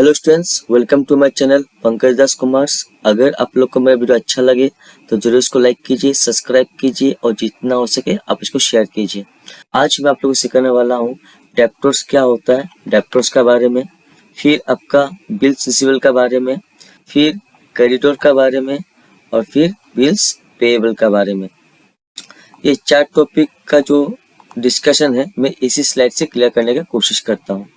Hello students, welcome to my channel Pankaj Das commerce. अगर आप लोग को मेरा वीडियो अच्छा लगे तो जरूर इसको लाइक कीजिए, सब्सक्राइब कीजिए और जितना हो सके आप इसको शेयर कीजिए। आज मैं आप लोगों को सिखाने वाला हूँ डेब्टर्स क्या होता है, डेब्टर्स के बारे में, फिर आपका बिल्स रिसीवेबल के बारे में, फिर क्रेडिटर के बारे में और फिर बिल्स पेएबल के बारे में। ये 4 टॉपिक का जो डिस्कशन है मैं इसी स्लाइड से क्लियर करने की कोशिश करता हूँ।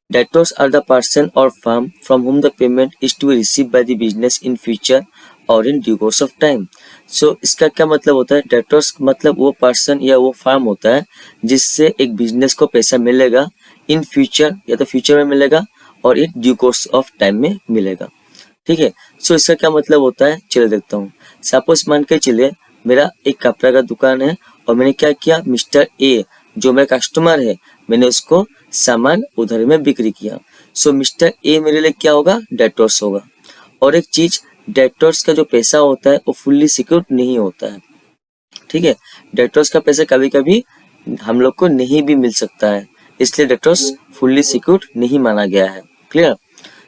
Debtors are the person or firm from whom the payment is to be received by the business in future or in due course of time. So इसका क्या मतलब होता है? Debtors मतलब वो पर्सन या वो फर्म होता है जिससे एक बिजनेस को पैसा मिलेगा इन फ्यूचर, या तो फ्यूचर में मिलेगा और in due course of time में मिलेगा। ठीक है, सो इसका क्या मतलब होता है चलिए देखता हूँ। सपोज मान के चलिए मेरा एक कपड़ा का दुकान है और मैंने क्या किया, मिस्टर ए जो मेरा कस्टमर है मैंने उसको सामान उधारी में बिक्री किया। सो मिस्टर ए मेरे लिए क्या होगा, डेटर्स होगा। और एक चीज, डेटर्स का जो पैसा होता है वो फुल्ली सिक्योर्ड नहीं होता है। ठीक है, डेटर्स का पैसा कभी कभी हम लोग को नहीं भी मिल सकता है, इसलिए डेटर्स फुल्ली सिक्योर्ड नहीं माना गया है। क्लियर।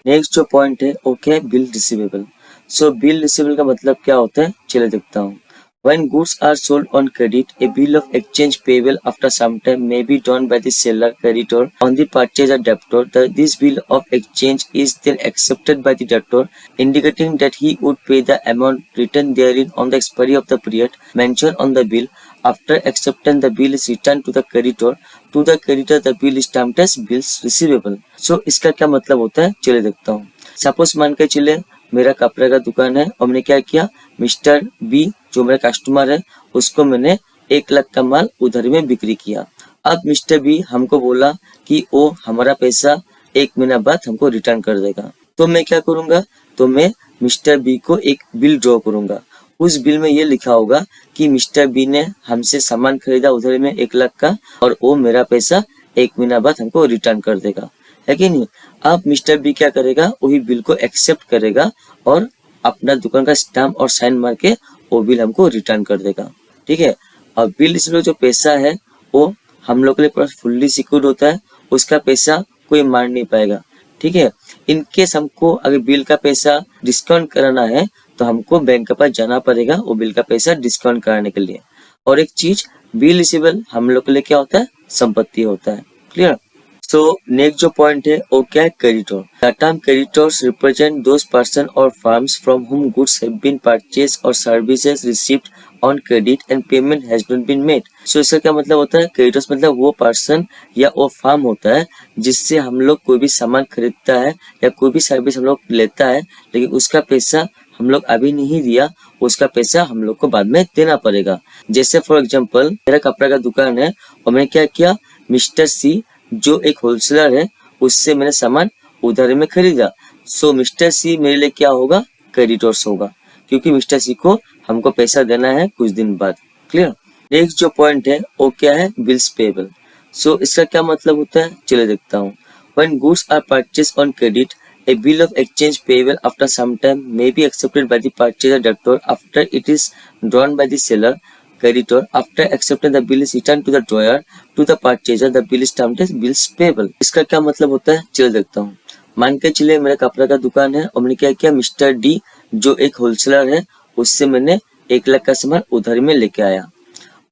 नेक्स्ट जो पॉइंट है वो क्या है, बिल रिसीवेबल। सो बिल रिसीवेबल का मतलब क्या होता है चलिए देखता हूँ। When goods are sold on credit, a bill of exchange payable after some time may be drawn by the seller creditor on the purchaser debtor. This bill of exchange is then accepted by the debtor, indicating that he would pay the amount written therein on the expiry of the period mentioned on the bill. After acceptance, the bill is returned to the creditor. To the creditor, the bill is termed as bills receivable. So इसका क्या मतलब होता है चलिए देखता हूँ। Suppose मान के चले मेरा कपड़े का दुकान है और मैंने क्या किया, मिस्टर बी जो मेरा कस्टमर है उसको मैंने 1 लाख का माल उधारी में बिक्री किया। अब मिस्टर बी हमको बोला कि वो हमारा पैसा 1 महीना बाद हमको रिटर्न कर देगा। तो मैं क्या करूंगा, तो मैं मिस्टर बी को एक बिल ड्रॉ करूंगा। उस बिल में ये लिखा होगा कि मिस्टर बी ने हमसे सामान खरीदा उधारी में 1 लाख का और वो मेरा पैसा 1 महीना बाद हमको रिटर्न कर देगा, है कि नहीं। अब मिस्टर बी क्या करेगा, वही बिल को एक्सेप्ट करेगा और अपना दुकान का स्टैम्प और साइन मार के वो बिल हमको रिटर्न कर देगा। ठीक है, और बिल रिसीवेबल जो पैसा है वो हम लोग के लिए फुल्ली सिक्योर्ड होता है, उसका पैसा कोई मार नहीं पाएगा। ठीक है, इनकेस हमको अगर बिल का पैसा डिस्काउंट कराना है तो हमको बैंक के पास जाना पड़ेगा वो बिल का पैसा डिस्काउंट कराने के लिए। और एक चीज, बिल रिसीवेबल हम लोग के लिए क्या होता है, संपत्ति होता है। क्लियर। So next जो point है वो क्या है, creditor. The term creditors represent those person or firms from whom goods have been purchased or services received on credit and payment has not been made. So इसका क्या मतलब होता है, creditors मतलब वो person या वो firm होता है जिससे हम लोग कोई भी सामान खरीदता है या कोई भी सर्विस हम लोग लेता है लेकिन उसका पैसा हम लोग अभी नहीं दिया, उसका पैसा हम लोग को बाद में देना पड़ेगा। जैसे फॉर एग्जाम्पल मेरा कपड़ा का दुकान है और मैंने क्या किया, मिस्टर सी जो एक होलसेलर है उससे मैंने सामान उधारी में खरीदा। सो मिस्टर सी मेरे लिए क्या होगा, क्रेडिटर्स होगा, क्योंकि मिस्टर सी को हमको पैसा देना है कुछ दिन बाद। क्लियर। नेक्स्ट जो पॉइंट है वो क्या है, बिल्स पेएबल। सो इसका क्या मतलब होता है चलिए देखता हूँ। When goods are purchased on credit, a bill of exchange payable after some time may be accepted by the purchaser debtor after it is drawn by the seller creditor. After accepting, the bill is returned to the drawer to the purchaser. The bill is termed as bills payable. इसका क्या मतलब होता है चलिए देखता हूँ। मान के चलिए मेरा कपड़ा का दुकान है और मैंने क्या किया, मिस्टर डी जो एक होलसेलर है उससे मैंने 1 लाख का सामान उधारी में लेके आया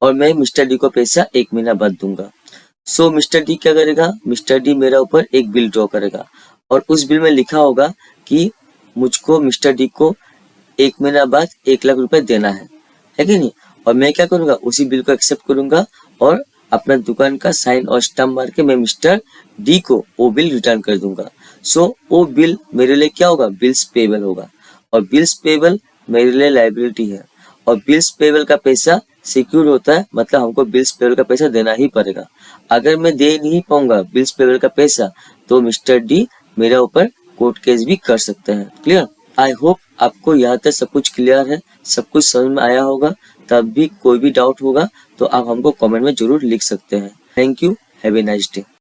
और मैं मिस्टर डी को पैसा 1 महीना बाद दूंगा। सो मिस्टर डी क्या करेगा, मिस्टर डी मेरा ऊपर एक बिल ड्रॉ करेगा और उस बिल में लिखा होगा कि मुझको मिस्टर डी को 1 महीना बाद 1 लाख रुपए देना है कि नहीं। और मैं क्या करूंगा, उसी बिल को एक्सेप्ट करूंगा और अपना दुकान का साइन और स्टैम्प मार के मैं मिस्टर डी को वो बिल रिटर्न कर दूंगा। सो वो बिल मेरे लिए क्या होगा, बिल्स पेएबल होगा। और बिल्स पेएबल मेरे लिए लायबिलिटी है और बिल्स पेएबल का पैसा सिक्योर होता है, मतलब हमको बिल्स पेएबल का पैसा देना ही पड़ेगा। अगर मैं दे नहीं पाऊंगा बिल्स पेएबल का पैसा तो मिस्टर डी मेरा ऊपर कोर्ट केस भी कर सकते हैं। क्लियर। आई होप आपको यहाँ तक सब कुछ क्लियर है, सब कुछ समझ में आया होगा। तब भी कोई भी डाउट होगा तो आप हमको कमेंट में जरूर लिख सकते हैं। Thank you, have a nice day.